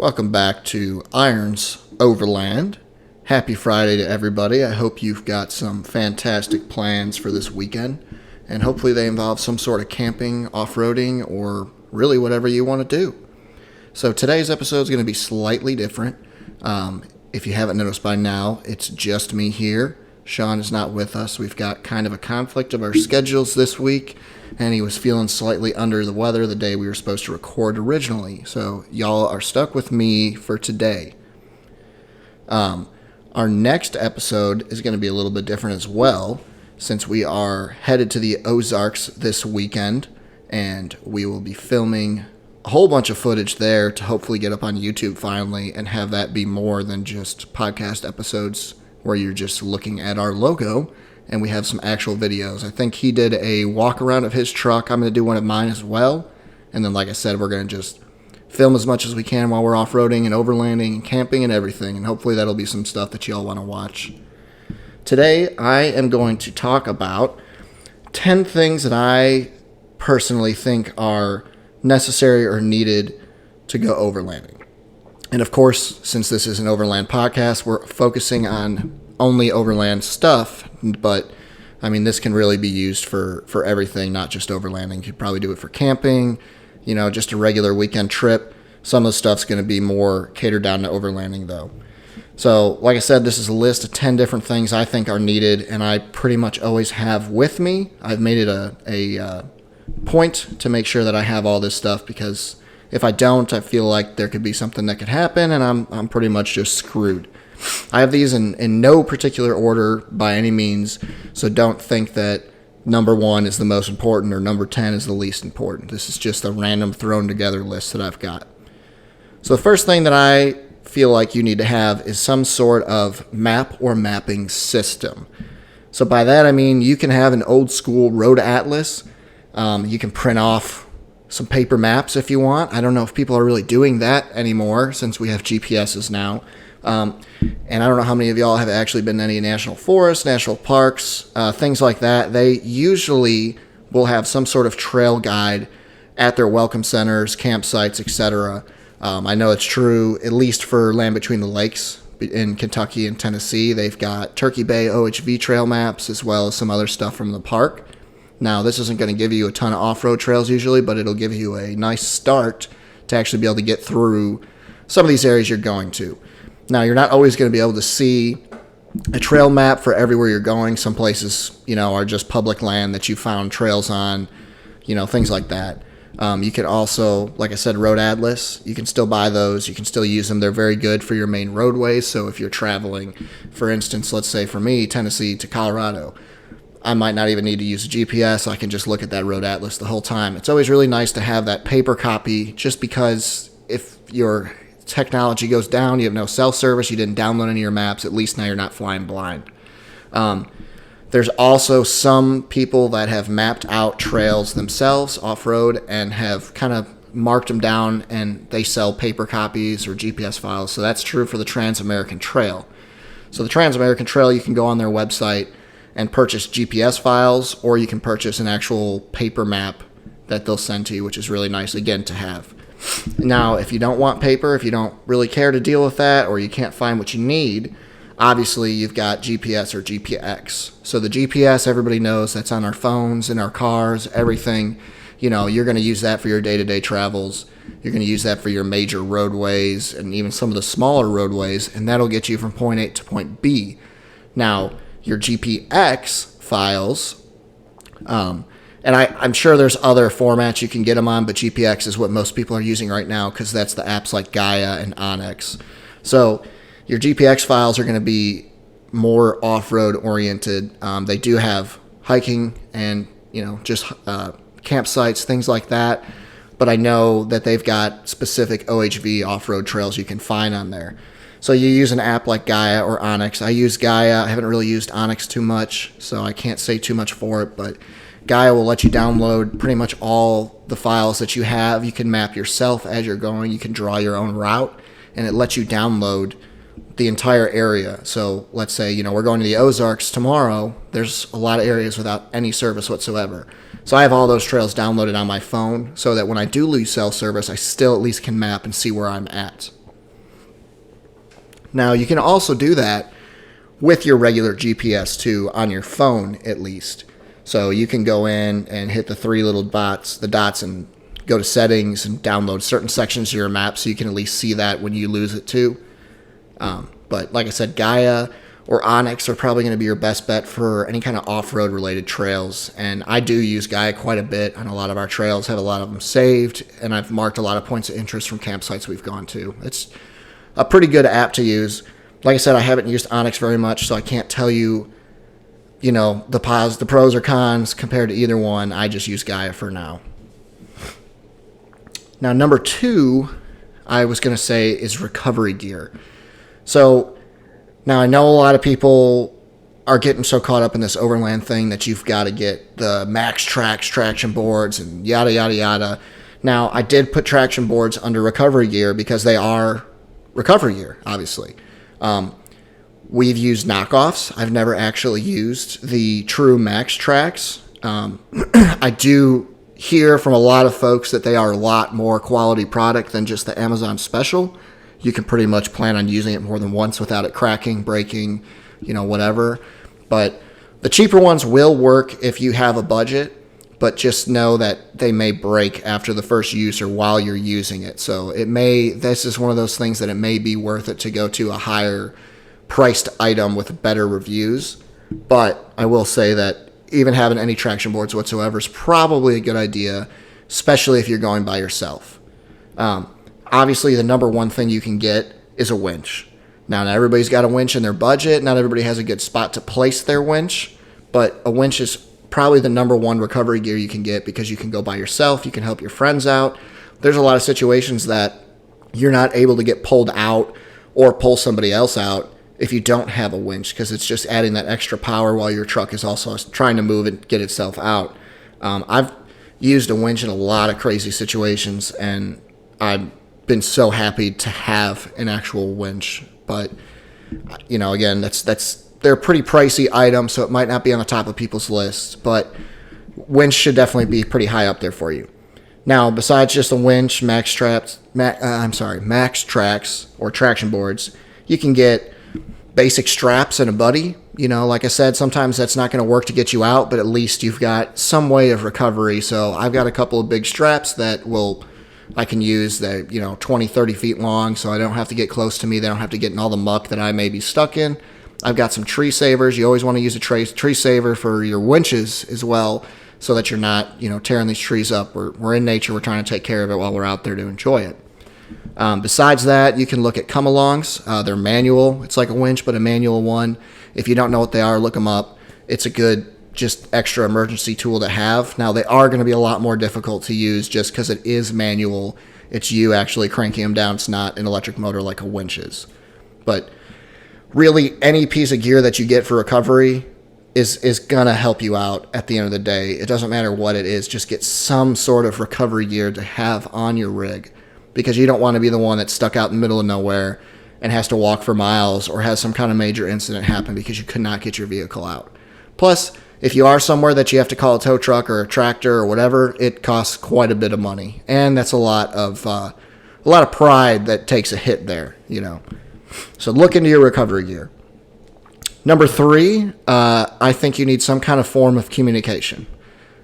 Welcome back to Irons Overland. Happy Friday to everybody. I hope you've got some fantastic plans for this weekend, and hopefully they involve some sort of camping, off-roading, or really whatever you want to do. So today's episode is going to be slightly different. If you haven't noticed by now, it's just me here. Sean is not with us. We've got kind of a conflict of our schedules this week, and he was feeling slightly under the weather the day we were supposed to record originally. So y'all are stuck with me for today. Our next episode is going to be a little bit different as well, since we are headed to the Ozarks this weekend, and we will be filming a whole bunch of footage there to hopefully get up on YouTube finally and have that be more than just podcast episodes where you're just looking at our logo and we have some actual videos. I think he did a walk around of his truck. I'm going to do one of mine as well. And then, like I said, we're going to just film as much as we can while we're off-roading and overlanding and camping and everything. And hopefully that'll be some stuff that you all want to watch. Today, I am going to talk about 10 things that I personally think are necessary or needed to go overlanding. And of course, since this is an overland podcast, we're focusing on only overland stuff, but I mean, this can really be used for everything, not just overlanding. You could probably do it for camping, just a regular weekend trip. Some of the stuff's going to be more catered down to overlanding though. So, like I said, this is a list of 10 different things I think are needed, and I pretty much always have with me. I've made it a point to make sure that I have all this stuff, because if I don't, I feel like there could be something that could happen, and I'm pretty much just screwed. I have these in no particular order by any means, so don't think that number 1 is the most important or number 10 is the least important. This is just a random thrown together list that I've got. So the first thing that I feel like you need to have is some sort of map or mapping system. So by that I mean you can have an old school road atlas. You can print off some paper maps if you want. I don't know if people are really doing that anymore since we have GPSs now. And I don't know how many of y'all have actually been to any national forests, national parks, things like that. They usually will have some sort of trail guide at their welcome centers, campsites, etc. I know it's true, at least for Land Between the Lakes in Kentucky and Tennessee. They've got Turkey Bay OHV trail maps as well as some other stuff from the park. Now, this isn't going to give you a ton of off-road trails usually, but it'll give you a nice start to actually be able to get through some of these areas you're going to. Now, you're not always going to be able to see a trail map for everywhere you're going. Some places, are just public land that you found trails on, things like that. You can also, like I said, road atlas. You can still buy those. You can still use them. They're very good for your main roadways. So if you're traveling, for instance, let's say for me, Tennessee to Colorado, I might not even need to use a GPS. I can just look at that road atlas the whole time. It's always really nice to have that paper copy, just because if your technology goes down, you have no cell service, you didn't download any of your maps, at least now you're not flying blind. There's also some people that have mapped out trails themselves off-road and have kind of marked them down, and they sell paper copies or GPS files. So that's true for the Trans-American Trail. So the Trans-American Trail, you can go on their website and purchase GPS files, or you can purchase an actual paper map that they'll send to you, which is really nice, again, to have. Now, if you don't want paper, if you don't really care to deal with that, or you can't find what you need, obviously you've got GPS or GPX. So the GPS, everybody knows, that's on our phones, in our cars, everything. You're going to use that for your day-to-day travels. You're going to use that for your major roadways and even some of the smaller roadways, and that'll get you from point A to point B. Now, your GPX files, and I'm sure there's other formats you can get them on, but GPX is what most people are using right now because that's the apps like Gaia and Onyx. So your GPX files are going to be more off-road oriented. They do have hiking and, just campsites, things like that. But I know that they've got specific OHV off-road trails you can find on there. So you use an app like Gaia or Onyx. I use Gaia. I haven't really used Onyx too much, so I can't say too much for it, but Gaia will let you download pretty much all the files that you have. You can map yourself as you're going. You can draw your own route, and it lets you download the entire area. So let's say, we're going to the Ozarks tomorrow. There's a lot of areas without any service whatsoever. So I have all those trails downloaded on my phone so that when I do lose cell service, I still at least can map and see where I'm at. Now, you can also do that with your regular GPS too, on your phone at least. So you can go in and hit the three little dots, and go to settings and download certain sections of your map so you can at least see that when you lose it too. But like I said, Gaia or Onyx are probably going to be your best bet for any kind of off-road related trails. And I do use Gaia quite a bit on a lot of our trails, have a lot of them saved, and I've marked a lot of points of interest from campsites we've gone to. It's a pretty good app to use. Like I said, I haven't used Onyx very much, so I can't tell you, the pros or cons compared to either one. I just use Gaia for now. Now, number 2, I was going to say, is recovery gear. So now I know a lot of people are getting so caught up in this overland thing that you've got to get the Max Trax traction boards and yada, yada, yada. Now, I did put traction boards under recovery gear because they are recovery gear, obviously. We've used knockoffs. I've never actually used the true Max Trax. I do hear from a lot of folks that they are a lot more quality product than just the Amazon Special. You can pretty much plan on using it more than once without it cracking, breaking, whatever. But the cheaper ones will work if you have a budget, but just know that they may break after the first use or while you're using it. So this is one of those things that it may be worth it to go to a higher priced item with better reviews. But I will say that even having any traction boards whatsoever is probably a good idea, especially if you're going by yourself. Obviously, the number one thing you can get is a winch. Now, not everybody's got a winch in their budget. Not everybody has a good spot to place their winch, but a winch is probably the number one recovery gear you can get because you can go by yourself. You can help your friends out. There's a lot of situations that you're not able to get pulled out or pull somebody else out if you don't have a winch, because it's just adding that extra power while your truck is also trying to move and get itself out. I've used a winch in a lot of crazy situations, and I've been so happy to have an actual winch. But again, they're a pretty pricey item, so it might not be on the top of people's lists, but winch should definitely be pretty high up there for you. Now, besides just a winch, Max Trax or traction boards, you can get basic straps and a buddy. Like I said, sometimes that's not going to work to get you out, but at least you've got some way of recovery. So I've got a couple of big straps that I can use that, 20, 30 feet long, so I don't have to get close to me. They don't have to get in all the muck that I may be stuck in. I've got some tree savers. You always want to use a tree saver for your winches as well, so that you're not, tearing these trees up. We're in nature. We're trying to take care of it while we're out there to enjoy it. Besides that, you can look at come-alongs. They're manual. It's like a winch, but a manual one. If you don't know what they are, look them up. It's a good, just extra emergency tool to have. Now, they are going to be a lot more difficult to use just because it is manual. It's you actually cranking them down. It's not an electric motor like a winch is. But really, any piece of gear that you get for recovery is going to help you out at the end of the day. It doesn't matter what it is. Just get some sort of recovery gear to have on your rig, because you don't want to be the one that's stuck out in the middle of nowhere and has to walk for miles or has some kind of major incident happen because you could not get your vehicle out. Plus, if you are somewhere that you have to call a tow truck or a tractor or whatever, it costs quite a bit of money, and that's a lot of pride that takes a hit there. So look into your recovery gear. Number 3, I think you need some kind of form of communication.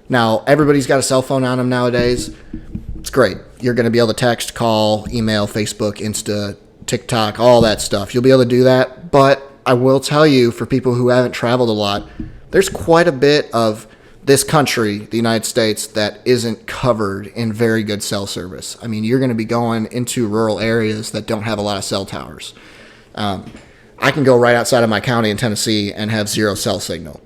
Now, everybody's got a cell phone on them nowadays. It's great. You're going to be able to text, call, email, Facebook, Insta, TikTok, all that stuff. You'll be able to do that. But I will tell you, for people who haven't traveled a lot, there's quite a bit of this country, the United States, that isn't covered in very good cell service. I mean, you're going to be going into rural areas that don't have a lot of cell towers. I can go right outside of my county in Tennessee and have 0 cell signal.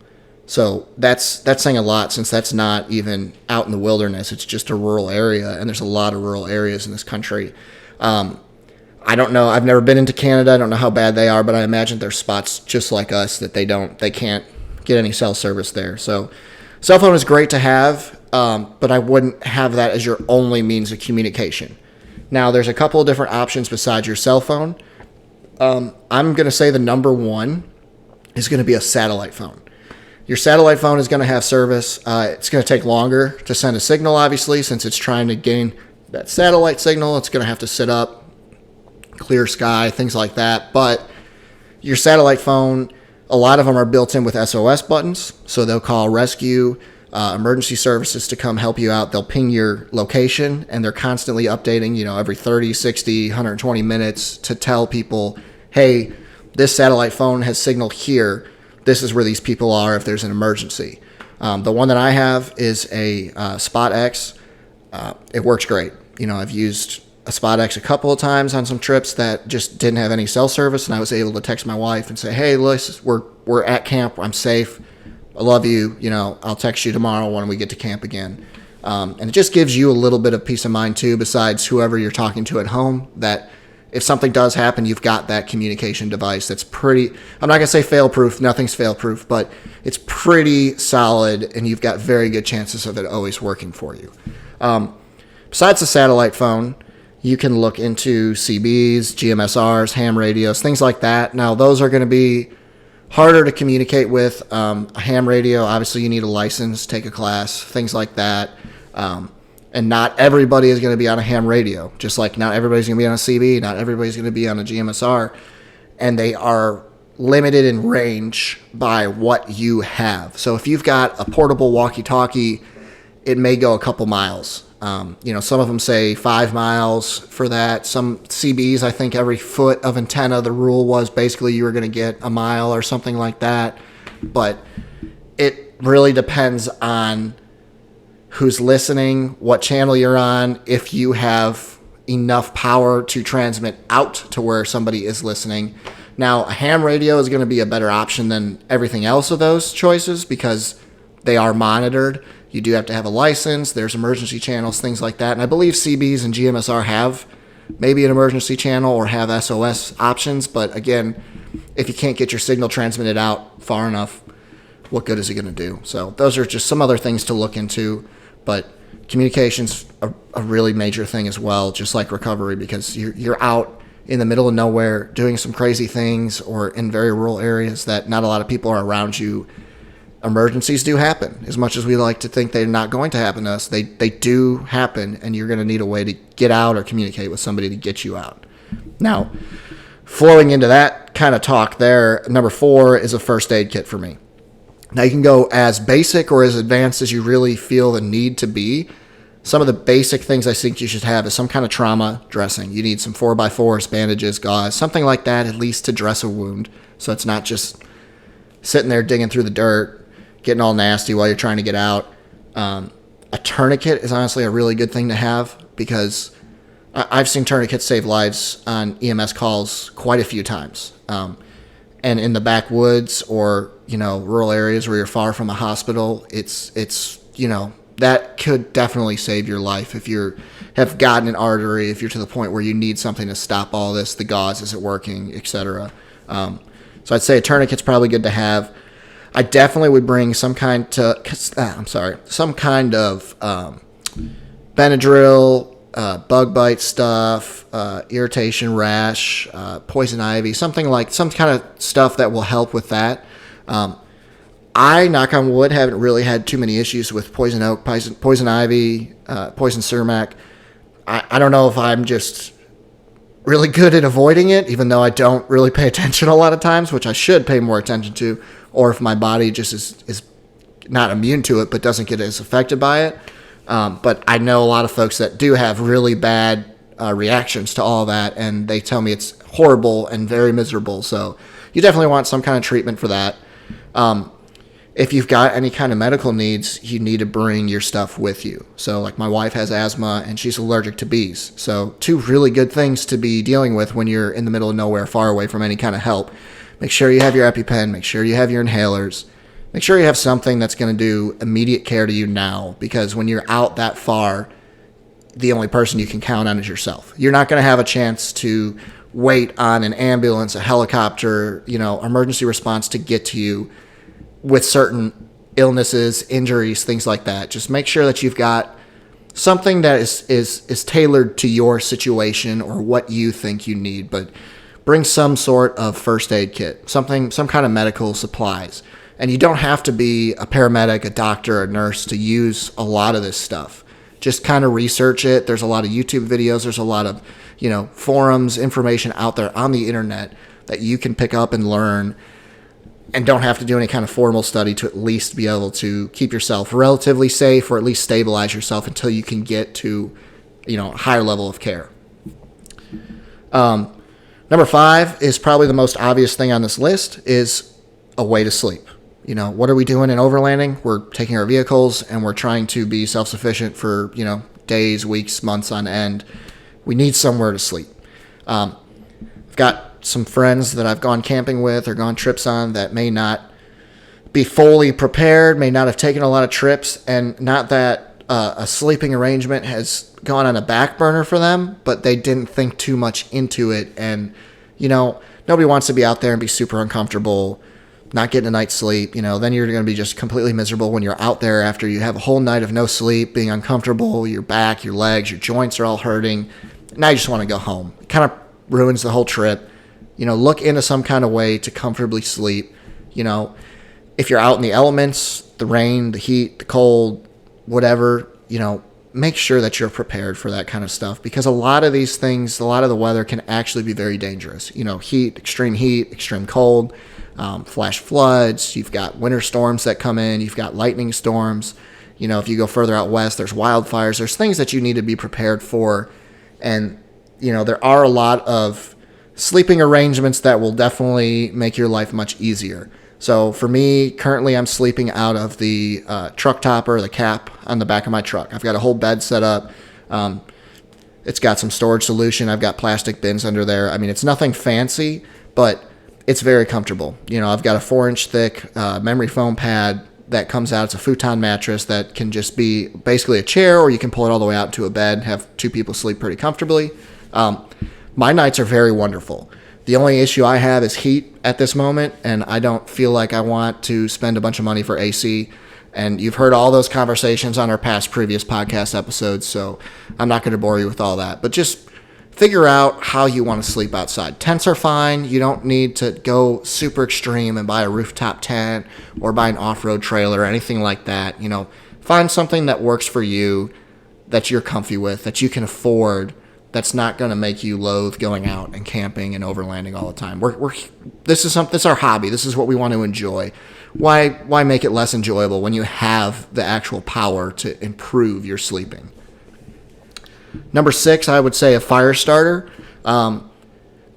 So that's saying a lot, since that's not even out in the wilderness. It's just a rural area, and there's a lot of rural areas in this country. I don't know. I've never been into Canada. I don't know how bad they are, but I imagine there's spots just like us that they can't get any cell service there. So cell phone is great to have, but I wouldn't have that as your only means of communication. Now, there's a couple of different options besides your cell phone. I'm going to say the number 1 is going to be a satellite phone. Your satellite phone is going to have service. It's going to take longer to send a signal, obviously, since it's trying to gain that satellite signal. It's going to have to sit up, clear sky, things like that. But your satellite phone, a lot of them are built in with SOS buttons. So they'll call rescue, emergency services to come help you out. They'll ping your location, and they're constantly updating, every 30, 60, 120 minutes to tell people, hey, this satellite phone has signal here. This is where these people are if there's an emergency. The one that I have is a Spot X. It works great. I've used a Spot X a couple of times on some trips that just didn't have any cell service, and I was able to text my wife and say, hey, Liz, we're at camp. I'm safe. I love you. I'll text you tomorrow when we get to camp again. And it just gives you a little bit of peace of mind, too, besides whoever you're talking to at home, that if something does happen, you've got that communication device that's pretty, I'm not going to say fail-proof, nothing's fail-proof, but it's pretty solid, and you've got very good chances of it always working for you. Besides the satellite phone, you can look into CBs, GMSRs, ham radios, things like that. Now, those are going to be harder to communicate with. A ham radio, obviously you need a license, take a class, things like that. And not everybody is going to be on a ham radio, just like not everybody's going to be on a CB, not everybody's going to be on a GMSR, and they are limited in range by what you have. So if you've got a portable walkie-talkie, it may go a couple miles. Some of them say 5 miles for that. Some CBs, I think every foot of antenna, the rule was basically you were going to get a mile or something like that. But it really depends on who's listening, what channel you're on, if you have enough power to transmit out to where somebody is listening. Now, a ham radio is going to be a better option than everything else of those choices because they are monitored. You do have to have a license. There's emergency channels, things like that. And I believe CBs and GMSR have maybe an emergency channel or have SOS options. But again, if you can't get your signal transmitted out far enough, what good is it going to do? So those are just some other things to look into. But communication's a really major thing as well, just like recovery, because you're out in the middle of nowhere doing some crazy things or in very rural areas that not a lot of people are around you. Emergencies do happen. As much as we like to think they're not going to happen to us, they do happen, and you're going to need a way to get out or communicate with somebody to get you out. Now, flowing into that kind of talk there, number 4 is a first aid kit for me. Now, you can go as basic or as advanced as you really feel the need to be. Some of the basic things I think you should have is some kind of trauma dressing. You need some 4x4s, bandages, gauze, something like that, at least to dress a wound, so it's not just sitting there digging through the dirt, getting all nasty while you're trying to get out. A tourniquet is honestly a really good thing to have because I've seen tourniquets save lives on EMS calls quite a few times. And in the backwoods or, rural areas where you're far from a hospital, it's that could definitely save your life if you have gotten an artery, if you're to the point where you need something to stop all this, the gauze isn't working, etc. So I'd say a tourniquet's probably good to have. I definitely would bring some kind of Benadryl, bug bite stuff, irritation rash, poison ivy, some kind of stuff that will help with that. I, knock on wood, haven't really had too many issues with poison oak, poison ivy, poison sumac. I don't know if I'm just really good at avoiding it, even though I don't really pay attention a lot of times, which I should pay more attention to, or if my body just is not immune to it but doesn't get as affected by it. But I know a lot of folks that do have really bad reactions to all that, and they tell me it's horrible and very miserable. So you definitely want some kind of treatment for that. If you've got any kind of medical needs, you need to bring your stuff with you. So like my wife has asthma and she's allergic to bees. So 2 really good things to be dealing with when you're in the middle of nowhere, far away from any kind of help. Make sure you have your EpiPen. Make sure you have your inhalers. Make sure you have something that's going to do immediate care to you now, because when you're out that far, the only person you can count on is yourself. You're not going to have a chance to wait on an ambulance, a helicopter, emergency response to get to you with certain illnesses, injuries, things like that. Just make sure that you've got something that is tailored to your situation or what you think you need, but bring some sort of first aid kit, some kind of medical supplies. And you don't have to be a paramedic, a doctor, a nurse to use a lot of this stuff. Just kind of research it. There's a lot of YouTube videos. There's a lot of, forums, information out there on the internet that you can pick up and learn and don't have to do any kind of formal study to at least be able to keep yourself relatively safe or at least stabilize yourself until you can get to, a higher level of care. Number 5 is probably the most obvious thing on this list is a way to sleep. What are we doing in overlanding? We're taking our vehicles and we're trying to be self-sufficient for, days, weeks, months on end. We need somewhere to sleep. I've got some friends that I've gone camping with or gone trips on that may not be fully prepared, may not have taken a lot of trips, and not that a sleeping arrangement has gone on a back burner for them, but they didn't think too much into it. And, nobody wants to be out there and be super uncomfortable, not getting a night's sleep. Then you're going to be just completely miserable when you're out there after you have a whole night of no sleep, being uncomfortable, your back, your legs, your joints are all hurting. Now you just want to go home. It kind of ruins the whole trip. Look into some kind of way to comfortably sleep. If you're out in the elements, the rain, the heat, the cold, whatever, make sure that you're prepared for that kind of stuff, because a lot of these things, a lot of the weather can actually be very dangerous. Heat, extreme cold, flash floods. You've got winter storms that come in. You've got lightning storms. If you go further out west, there's wildfires. There's things that you need to be prepared for. And, there are a lot of sleeping arrangements that will definitely make your life much easier. So for me, currently I'm sleeping out of the truck topper, the cap on the back of my truck. I've got a whole bed set up. It's got some storage solution. I've got plastic bins under there. I mean, it's nothing fancy, but it's very comfortable. I've got a 4-inch thick memory foam pad that comes out. It's a futon mattress that can just be basically a chair, or you can pull it all the way out into a bed, have 2 people sleep pretty comfortably. My nights are very wonderful. The only issue I have is heat at this moment, and I don't feel like I want to spend a bunch of money for AC. And you've heard all those conversations on our previous podcast episodes, so I'm not going to bore you with all that. But just figure out how you want to sleep outside. Tents are fine. You don't need to go super extreme and buy a rooftop tent or buy an off-road trailer or anything like that. Find something that works for you, that you're comfy with, that you can afford, that's not going to make you loathe going out and camping and overlanding all the time. This is our hobby. This is what we want to enjoy. Why make it less enjoyable when you have the actual power to improve your sleeping? Number 6, I would say a fire starter.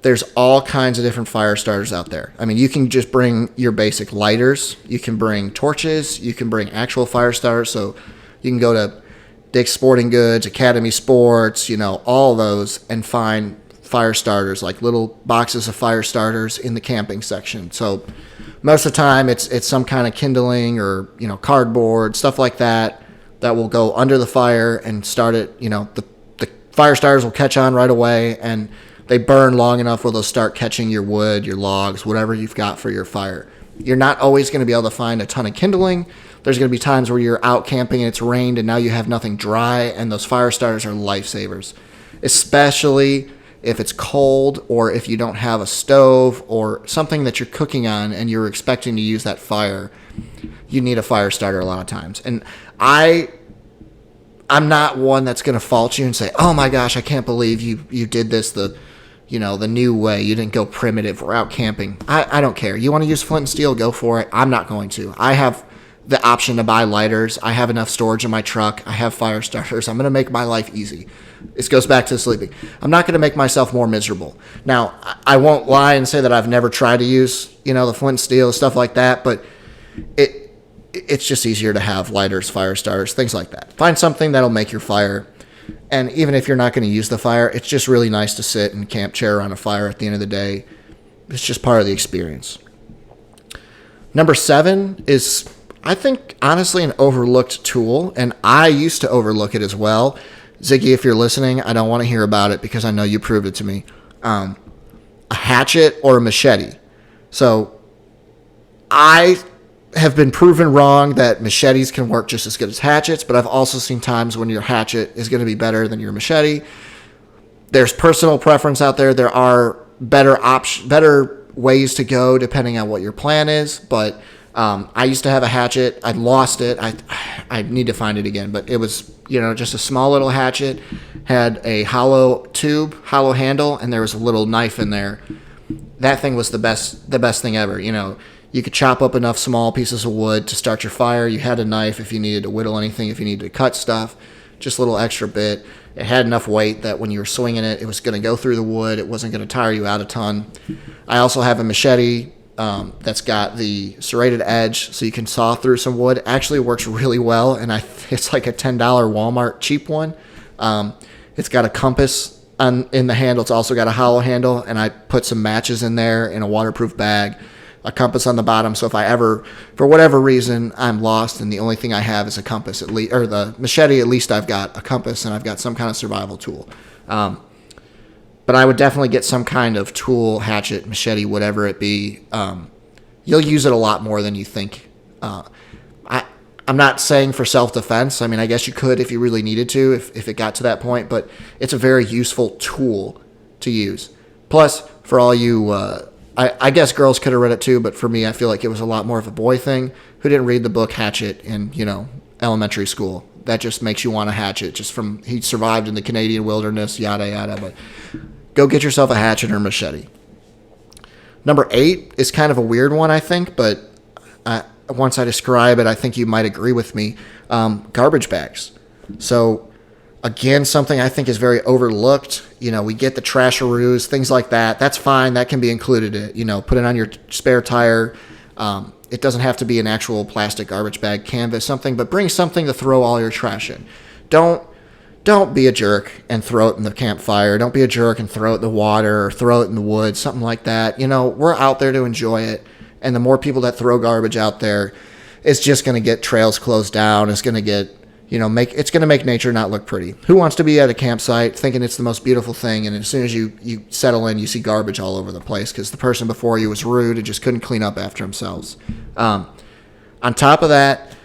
There's all kinds of different fire starters out there. I mean, you can just bring your basic lighters. You can bring torches. You can bring actual fire starters. So you can go to Dick's Sporting Goods, Academy Sports, all those, and find fire starters, like little boxes of fire starters in the camping section. So most of the time it's some kind of kindling or, cardboard, stuff like that will go under the fire and start it. The fire starters will catch on right away, and they burn long enough where they'll start catching your wood, your logs, whatever you've got for your fire. You're not always going to be able to find a ton of kindling. There's going to be times where you're out camping and it's rained and now you have nothing dry, and those fire starters are lifesavers, especially if it's cold or if you don't have a stove or something that you're cooking on and you're expecting to use that fire. You need a fire starter a lot of times. And I'm not one that's going to fault you and say, oh my gosh, I can't believe you did this the new way. You didn't go primitive. We're out camping. I don't care. You want to use flint and steel, go for it. I'm not going to. I have the option to buy lighters. I have enough storage in my truck. I have fire starters. I'm going to make my life easy. This goes back to sleeping. I'm not going to make myself more miserable. Now, I won't lie and say that I've never tried to use, the flint and steel, stuff like that, but it's just easier to have lighters, fire starters, things like that. Find something that'll make your fire. And even if you're not going to use the fire, it's just really nice to sit and camp chair around a fire at the end of the day. It's just part of the experience. Number 7 is, I think, honestly, an overlooked tool, and I used to overlook it as well. Ziggy, if you're listening, I don't want to hear about it because I know you proved it to me. A hatchet or a machete. So I have been proven wrong that machetes can work just as good as hatchets, but I've also seen times when your hatchet is going to be better than your machete. There's personal preference out there. There are better ways to go depending on what your plan is, but I used to have a hatchet. I lost it. I need to find it again, but it was, just a small little hatchet, had a hollow tube, hollow handle, and there was a little knife in there. that thing was the best thing ever. You could chop up enough small pieces of wood to start your fire. You had a knife if you needed to whittle anything, if you needed to cut stuff, just a little extra bit. It had enough weight that when you were swinging it, it was going to go through the wood. It wasn't going to tire you out a ton. I also have a machete that's got the serrated edge, so you can saw through some wood. It actually works really well, and it's like a $10 Walmart cheap one. It's got a compass in the handle. It's also got a hollow handle, and I put some matches in there in a waterproof bag, a compass on the bottom, so if I ever, for whatever reason, I'm lost and the only thing I have is a compass, at least, or the machete, at least I've got a compass and I've got some kind of survival tool. But I would definitely get some kind of tool, hatchet, machete, whatever it be. You'll use it a lot more than you think. I'm not saying for self-defense. I mean, I guess you could if you really needed to, if it got to that point, but it's a very useful tool to use. Plus, for all you, I guess girls could have read it too, but for me, I feel like it was a lot more of a boy thing. Who didn't read the book Hatchet in, elementary school? That just makes you want a hatchet, just from, he survived in the Canadian wilderness, yada, yada, but go get yourself a hatchet or machete. Number 8 is kind of a weird one, I think, but once I describe it, I think you might agree with me. Garbage bags. So, again, something I think is very overlooked. We get the trasharoos, things like that. That's fine. That can be included. Put it on your spare tire. It doesn't have to be an actual plastic garbage bag, canvas, something, but bring something to throw all your trash in. Don't be a jerk and throw it in the campfire. Don't be a jerk and throw it in the water or throw it in the woods, something like that. We're out there to enjoy it. And the more people that throw garbage out there, it's just going to get trails closed down. It's going to get, it's going to make nature not look pretty. Who wants to be at a campsite thinking it's the most beautiful thing, and as soon as you settle in, you see garbage all over the place because the person before you was rude and just couldn't clean up after themselves. On top of that,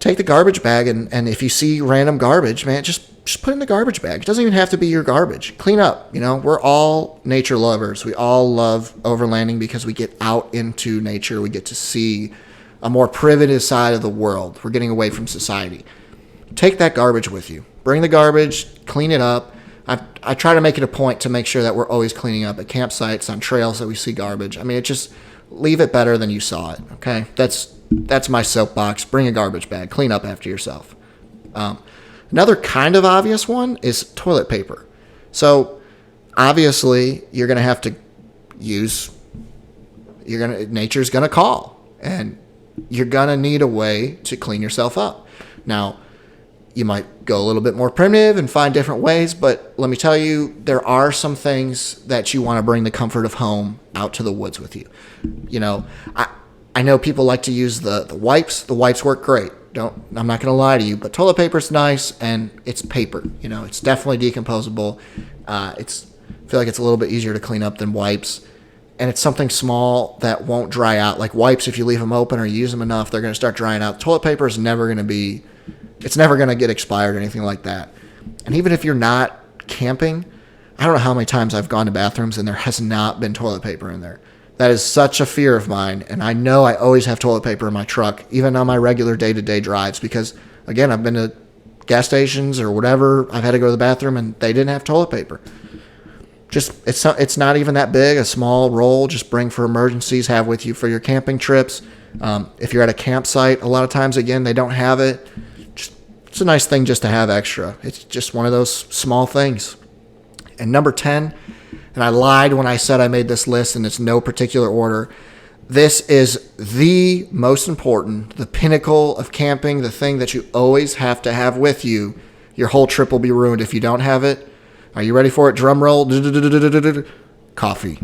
take the garbage bag, and if you see random garbage, man, just put it in the garbage bag. It doesn't even have to be your garbage. Clean up. We're all nature lovers. We all love overlanding because we get out into nature. We get to see a more primitive side of the world. We're getting away from society. Take that garbage with you. Bring the garbage, clean it up. I try to make it a point to make sure that we're always cleaning up at campsites, on trails that we see garbage. I mean, leave it better than you saw it, okay? That's my soapbox. Bring a garbage bag. Clean up after yourself. Another kind of obvious one is toilet paper. So, obviously, you're going to have to nature's going to call, and you're going to need a way to clean yourself up. Now, you might go a little bit more primitive and find different ways, but let me tell you, there are some things that you want to bring the comfort of home out to the woods with you. I know people like to use the wipes. The wipes work great. I'm not going to lie to you, but toilet paper's nice, and it's paper. It's definitely decomposable. I feel like it's a little bit easier to clean up than wipes, and it's something small that won't dry out. Like wipes, if you leave them open or you use them enough, they're going to start drying out. Toilet paper is never going to get expired or anything like that. And even if you're not camping, I don't know how many times I've gone to bathrooms and there has not been toilet paper in there. That is such a fear of mine, and I know I always have toilet paper in my truck, even on my regular day-to-day drives, because, again, I've been to gas stations or whatever, I've had to go to the bathroom, and they didn't have toilet paper. It's not even that big, a small roll, just bring for emergencies, have with you for your camping trips. If you're at a campsite, a lot of times, again, they don't have it. It's a nice thing just to have extra. It's just one of those small things. And number 10... and I lied when I said I made this list and it's no particular order. This is the most important, the pinnacle of camping, the thing that you always have to have with you. Your whole trip will be ruined if you don't have it. Are you ready for it? Drum roll. Coffee.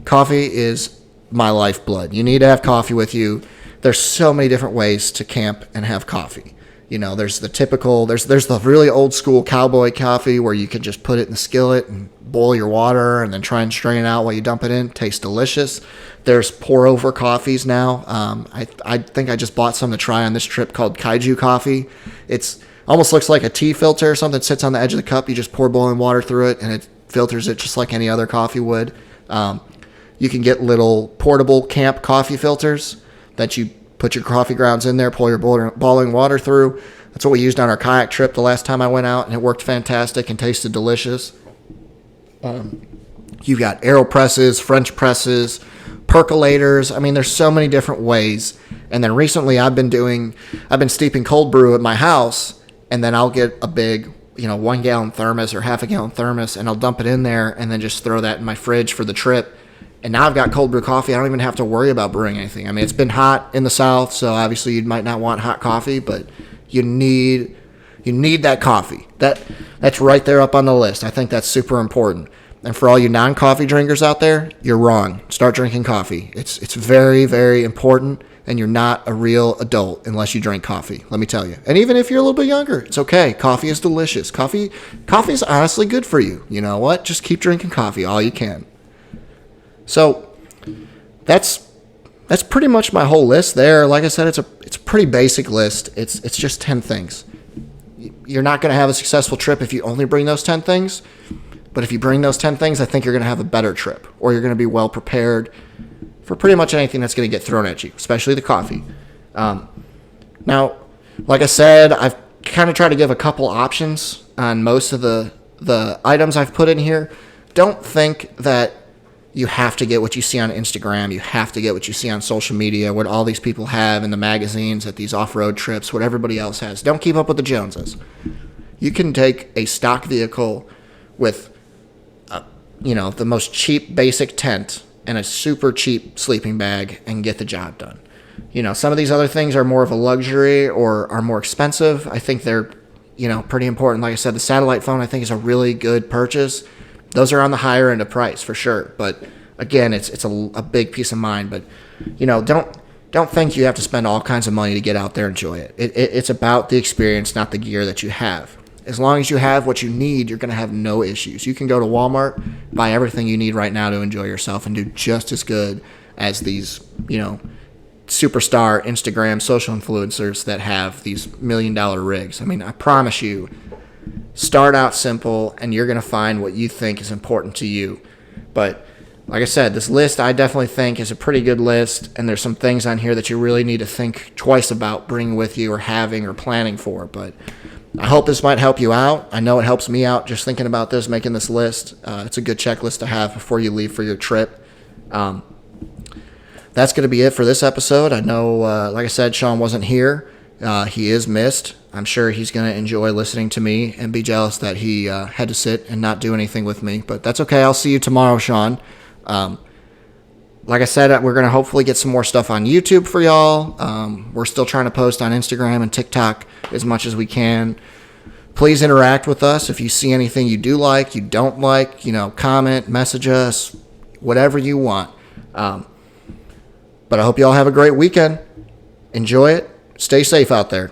Coffee is my lifeblood. You need to have coffee with you. There's so many different ways to camp and have coffee. There's the typical, there's the really old school cowboy coffee where you can just put it in the skillet and boil your water and then try and strain it out while you dump it in. Tastes delicious. There's pour over coffees now. I think I just bought some to try on this trip called Kaiju coffee. It's almost looks like a tea filter or something that sits on the edge of the cup. You just pour boiling water through it and it filters it just like any other coffee would. You can get little portable camp coffee filters that you put your coffee grounds in there, pour your boiling water through. That's what we used on our kayak trip the last time I went out, and it worked fantastic and tasted delicious. You've got AeroPresses, French presses, percolators. I mean, there's so many different ways. And then recently I've been steeping cold brew at my house, and then I'll get a big, 1 gallon thermos or half a gallon thermos, and I'll dump it in there and then just throw that in my fridge for the trip. And now I've got cold brew coffee. I don't even have to worry about brewing anything. I mean, it's been hot in the South, so obviously you might not want hot coffee, but you need that coffee. That's right there up on the list. I think that's super important. And for all you non-coffee drinkers out there, you're wrong. Start drinking coffee. It's very, very important, and you're not a real adult unless you drink coffee, let me tell you. And even if you're a little bit younger, it's okay. Coffee is delicious. Coffee is honestly good for you. You know what? Just keep drinking coffee all you can. So that's pretty much my whole list there. Like I said, it's a pretty basic list. It's just 10 things. You're not going to have a successful trip if you only bring those 10 things. But if you bring those 10 things, I think you're going to have a better trip, or you're going to be well prepared for pretty much anything that's going to get thrown at you, especially the coffee. Now, like I said, I've kind of tried to give a couple options on most of the items I've put in here. Don't think that you have to get what you see on Instagram. You have to get what you see on social media, what all these people have in the magazines at these off-road trips, what everybody else has. Don't keep up with the Joneses. You can take a stock vehicle with, the most cheap basic tent and a super cheap sleeping bag and get the job done. Some of these other things are more of a luxury or are more expensive. I think they're, pretty important. Like I said, the satellite phone I think is a really good purchase. Those are on the higher end of price for sure. But again, it's a big peace of mind. But, don't think you have to spend all kinds of money to get out there and enjoy it. It's about the experience, not the gear that you have. As long as you have what you need, you're going to have no issues. You can go to Walmart, buy everything you need right now to enjoy yourself and do just as good as these, superstar Instagram social influencers that have these $1 million rigs. I mean, I promise you, start out simple and you're going to find what you think is important to you. But like I said, this list I definitely think is a pretty good list, and there's some things on here that you really need to think twice about bringing with you or having or planning for. But I hope this might help you out. I know it helps me out just thinking about this, making this list. It's a good checklist to have before you leave for your trip. That's going to be it for this episode. I know, like I said, Sean wasn't here. He is missed. I'm sure he's going to enjoy listening to me and be jealous that he had to sit and not do anything with me. But that's okay. I'll see you tomorrow, Sean. Like I said, we're going to hopefully get some more stuff on YouTube for y'all. We're still trying to post on Instagram and TikTok as much as we can. Please interact with us. If you see anything you do like, you don't like, comment, message us, whatever you want. But I hope y'all have a great weekend. Enjoy it. Stay safe out there.